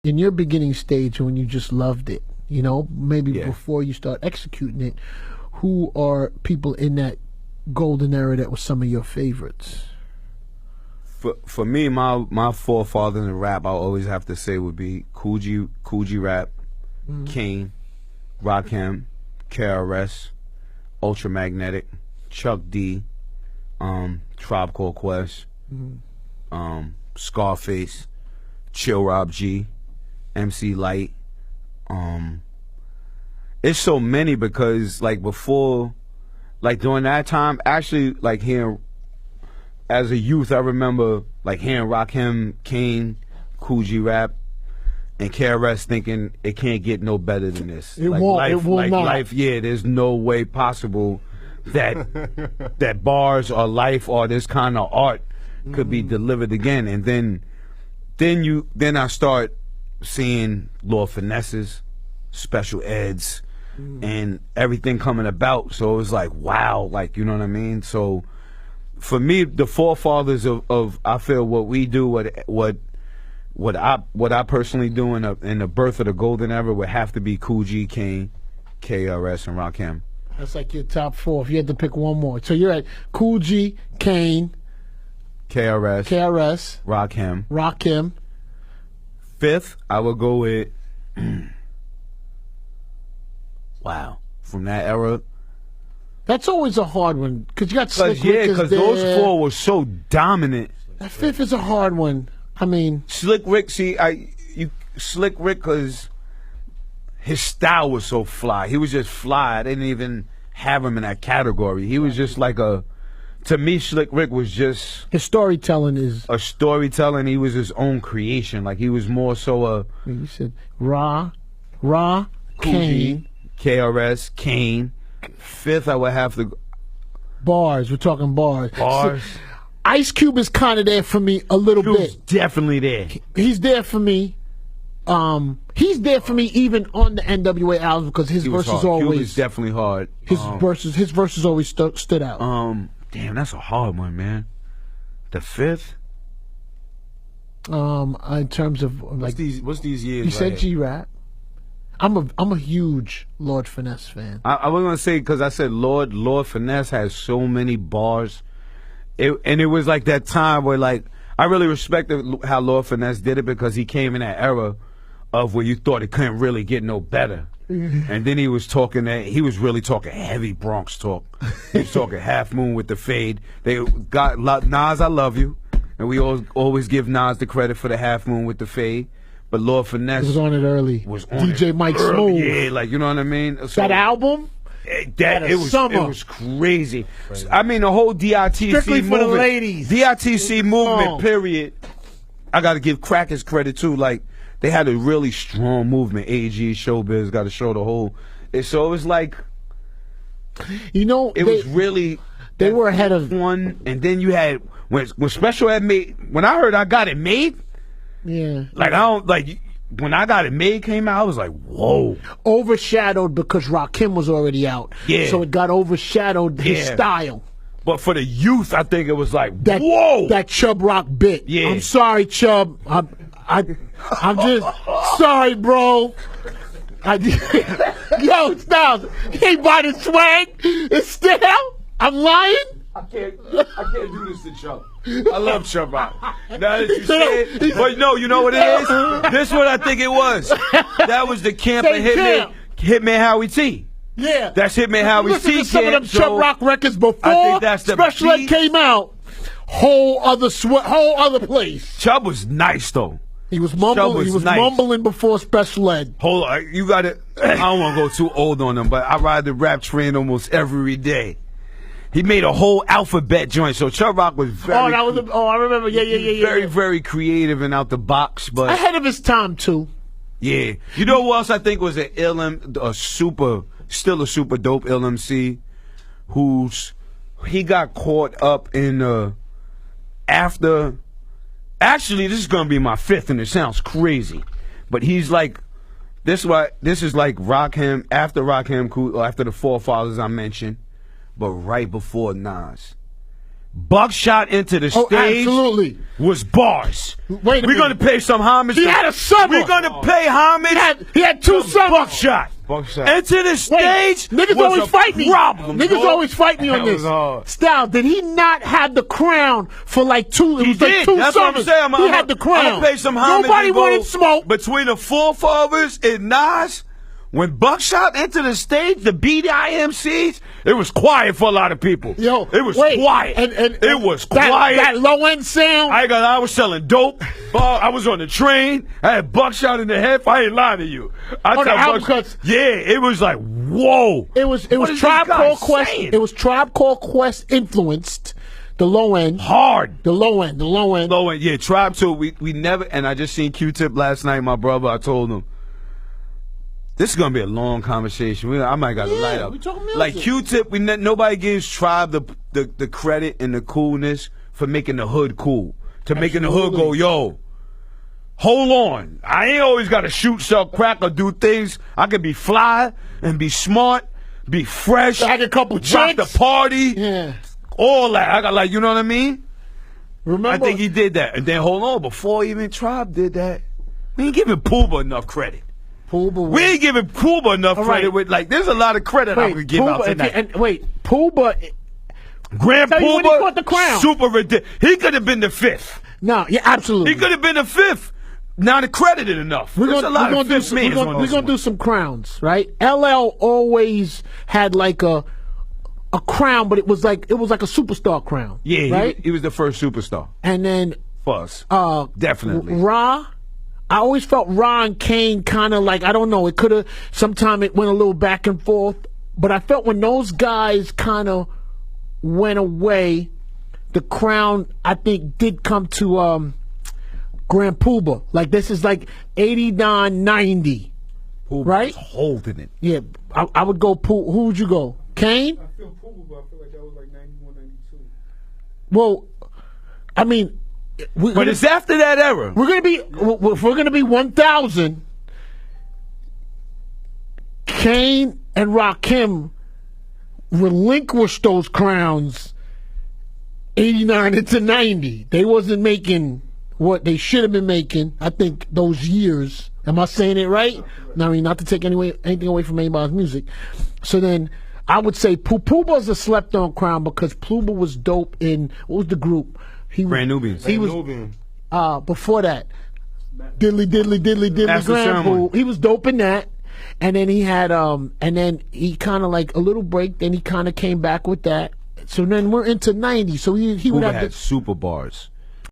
in your beginning stage when you just loved it, you know, maybe Yeah. before you start executing it, who are people in that golden era that was some of your favorites? For me, my forefathers in rap, I always have to say would be Coogee Rap, Kane, Rakim, KRS, Ultramagnetic, Chuck D, Tribe Called Quest, Scarface, Chill Rob G, MC Light. It's so many because like before, like during that time, actually like hearing as a youth, I remember like hearing Rakim, Kane, Coogee Rap, and KRS thinking it can't get no better than this. It like won't. life, It will like not. life. Yeah, there's no way possible that that bars or life or this kind of art could be delivered again. And then I start seeing Lord Finesse's, Special Eds, and everything coming about. So it was like, wow, like, you know what I mean? So for me, the forefathers of I feel what we do, what I personally do in the birth of the golden era would have to be Coogee, Kane, KRS, and Rakim. That's like your top four. If you had to pick one more, so you're at Coogee, Kane, KRS, Rakim. Fifth, I would go with wow, from that era. That's always a hard one because you got Slick Rick. Because those four were so dominant. That fifth is a hard one. I mean, Slick Rick, Slick Rick, because his style was so fly. He was just fly. I didn't even have him in that category. He was just like to me, Slick Rick was just his storytelling is a storytelling. He was his own creation. Like he was more so you said Kane, KRS, Kane. Fifth, I would have to bars. We're talking bars. Bars. So, Ice Cube is kind of there for me a little bit. Definitely there. He's there for me. He's there for me even on the NWA album because his verses always. Cube is definitely hard. His verses always stood out. Damn, that's a hard one, man. The fifth. In terms of like what's these years? You said G-Rap. I'm a huge Lord Finesse fan. I was gonna say because I said Lord Finesse has so many bars, and it was like that time where like I really respected how Lord Finesse did it because he came in that era of where you thought it couldn't really get no better, and then he was really talking heavy Bronx talk. He was talking Half Moon with the Fade. They got Nas, I Love You, and we always give Nas the credit for the Half Moon with the Fade. But Lord Finesse was on it early. DJ Mike early. Smooth. Yeah, like you know what I mean. So, that album. It was crazy. I mean, the whole DITC Strictly movement. for the ladies. DITC movement. Period. I got to give Crackers credit too. Like they had a really strong movement. AG, Showbiz, got to show the whole. So it was like, you know, it was really. They were ahead of one, and then you had when Special Ed made. When I heard I Got It Made. Yeah. Like I don't like when I Got It Made came out, I was like, whoa. Overshadowed because Rakim was already out. Yeah. So it got overshadowed his style. But for the youth, I think it was like, whoa. That Chubb Rock bit. Yeah. I'm sorry, Chubb. I'm just sorry, bro. Yo, Styles, he ain't bought his swag. It's still out. I'm lying. I can't do this to Chubb. I love Chubb Rock. Now that you say it, but no, you know what it is? This is what I think it was. That was the camp of Hitman Howie T. Yeah. That's Hitman Howie T. Listen to some of them Chubb Rock records before I think that's the Special Ed came out. Whole other place. Chubb was nice though. He was mumbling. He was mumbling before Special Ed. Hold on, you got it. I don't want to go too old on him, but I ride the rap train almost every day. He made a whole alphabet joint, so Chubb Rock was very. I remember. Yeah. Very, very creative and out the box, but ahead of his time too. Yeah, you know who else I think was still a super dope LMC, he got caught up in after. Actually, this is gonna be my fifth, and it sounds crazy, but he's like, this is like Rakim after Rakim, after the forefathers I mentioned. But right before Nas, Buckshot into the Oh, stage absolutely. was bars. Wait a We're minute. gonna pay some homage. He had a summer. We're gonna pay homage. He had two to summers. Buckshot. Buckshot. Into the stage. Niggas was always a fight me. problem, Niggas dog. always fight me on That this. was hard. Styles, did he not have the crown for like two? It He was like did. 2 That's summers. what I'm saying. He had the crown. I'm gonna pay some homage. Nobody and go wanted smoke. between the forefathers and Nas. When Buckshot entered the stage, the BDIMCs, it was quiet for a lot of people. Yo, it was wait, quiet. and it was that, quiet. That low end sound. I was selling dope. I was on the train. I had Buckshot in the head. I ain't lying to you. On the album cuts. Yeah, it was like, whoa. It was What is Tribe this guy Called Quest. saying? It was Tribe Called Quest influenced the low end. Hard. The low end. Low end, yeah. Tribe too. We never. And I just seen Q-Tip last night. My brother. I told him, this is gonna be a long conversation. I might got to light up. we talking music. Like Q-Tip, nobody gives Tribe the credit and the coolness for making the hood cool. To making the hood go, yo, hold on. I ain't always got to shoot, sell crack, or do things. I can be fly and be smart, be fresh. Had a couple rock chicks. the party. Yeah. All that. I got like, you know what I mean? Remember? I think he did that. And then hold on, before even Tribe did that, we ain't giving Pooba enough credit. Pooba. We ain't giving Pooba enough credit with like there's a lot of credit I would give out tonight. Pooba. Grand Tell you when he Pooba, caught the crown. super ridiculous. He could have been the fifth. No, yeah, absolutely. He could have been the fifth. Not accredited enough. There's a lot of fifth men on We're this gonna do one. some crowns, right? LL always had like a crown, but it was like a superstar crown. Yeah, right. he was the first superstar And then for us. Definitely. Ra. I always felt Ra and Kane kind of like, I don't know, it could have, sometime it went a little back and forth, but I felt when those guys kind of went away, the crown, I think, did come to Grand Pooba. Like, this is like 89, 90. Pooba right? was holding it. Yeah, I would go Pooba. Who would you go? Kane? I feel Pooba, but I feel like that was like 91, 92. Well, I mean, But it's after that era. we're gonna be if we're gonna be 1,000. Kane and Rakim relinquished those crowns 89 into 90. They wasn't making what they should have been making. I think those years. Am I saying it right? I mean, not to take anything away from anybody's music. So then I would say Pooba's a slept-on crown because Pooba was dope in what was the group? Brand Nubians. He was Nubian. before that. Diddly That's the Grand ceremony. Pooh. He was dope in that. And then he had and then he kind of like a little break, then he kind of came back with that. So then we're into 90. So he would Pooba have had the, super bars.